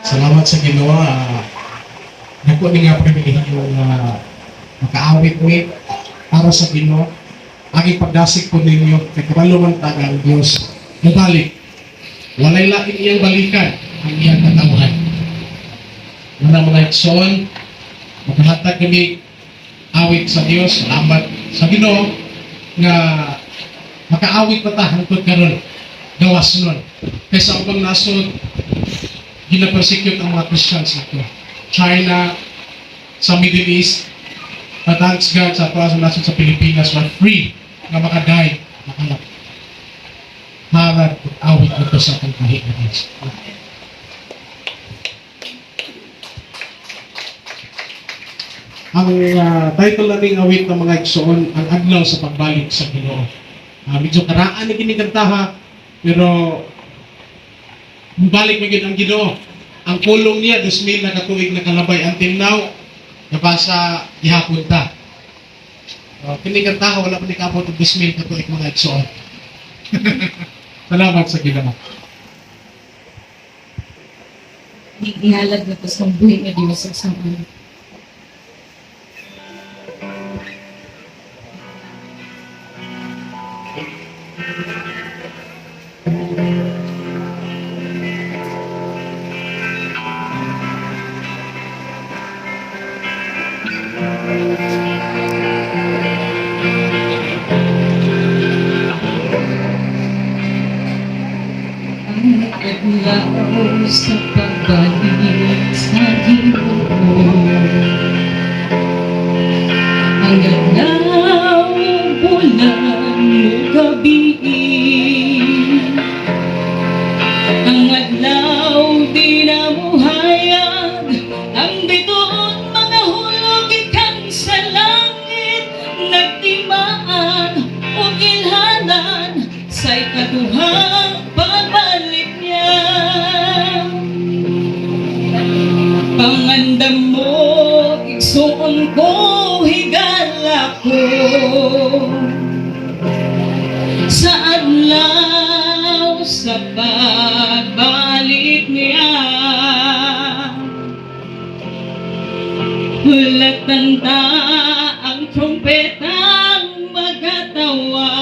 Salamat sa Ginoo. Nako ni nga pribilehiyo nga makaawit mi para sa Ginoo. Ang ipagdasig po ninyo kay kabalo man taga ang Dios. Mubalik. Walay lain iyang balikan ang iyang katawhan. Muna mga igsoon, maghahatag kami awit sa Dios. Salamat sa Ginoo nga makaawit pa ta hangtod karon gawas nun. Kaysa ubang nasod gina-persecute ang mga Christians ito. China, sa Middle East, thanks God sa para sa nasod sa Pilipinas na free na makaday, makalap. Harap at awit ito sa atong kahigayon. Ang title naming awit ng mga igsoon, ang adlaw sa pagbalik sa Ginoo. Medyo karaan na kinikantaha, pero balik magiging ang Ginoo. Ang pulong niya, 2,000 na katuig na kalabay. Until now, nabasa gihapon ta. Kinikantaha, wala pa ni kapot ang 2,000 katuig mga igsoon. Salamat sa Ginoo. Ihalad na po sa buhay na Diyos sa sama. Adlaw sa pagbalik sa Ginoo, ang adlaw bulan mo gabi, ang adlaw di na muhayag, ang bituon mga hulog ikan sa langit, nagtimaan o ilhanan sa ikaduhang pagbalik niya. Pangandam mo, igsoon ko, higala ko sa adlaw sa pagbalik niya. Hulatan ta ang trompetang magatawag,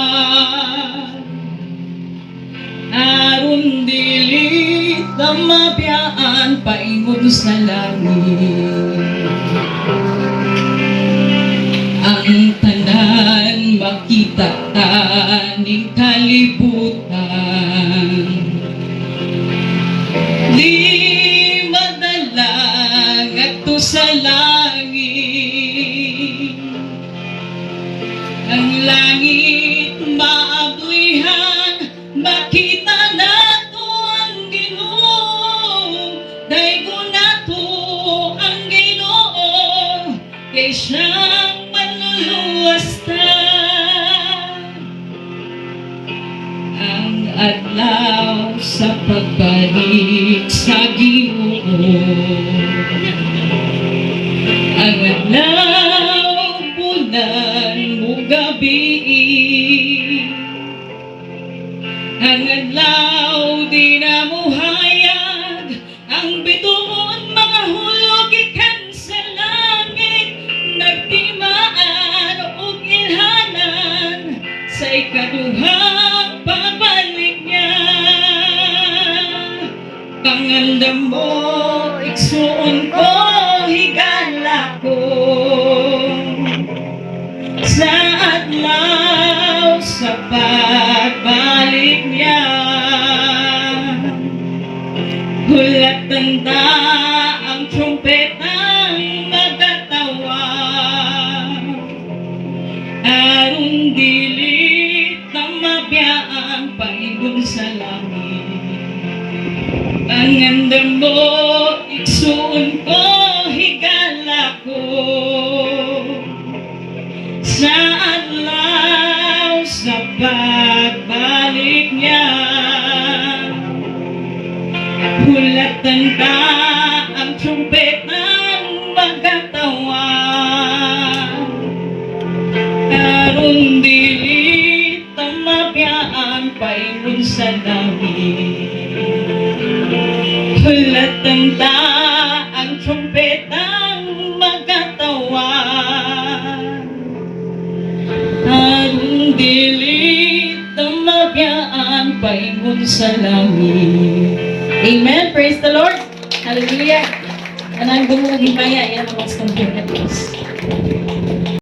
aron dili ta mabiyaan paingod sa langit. Ang tanan makita aning kalibutan, di madala ngadto sa langit. Ang langit maablihan, makita nato ang Ginoo, daygo nato ang Ginoo, kay siyang manluluwasta. Ang adlaw sa pagbalik sa Ginoo, ang adlaw bulan mo gabi, ang adlaw di na muhayag, ang bituon mga hulog ikan sa langit, nagtimaan o ilhanan sa ikaduhang pabalik niya. Pangandam mo, igsuon ko, higala ko sa adlaw sa pagbalik niya. Hulatan ta ang trompetang magatawag, aron dili ta mabiyaan paingon sa langit. Pangandam mo, igsuon ko, higala ko sa adlaw sa pagbalik niya. Hulatan ta ang trompetang magatawag, aron dili ta mabiyaan paingon sa langit. Hulatan ta Dilit na mabiyaan paingon sa langit. Amen. Praise the Lord. Hallelujah. Anang gumo naging baya. Yan ang mas kumpir na Diyos.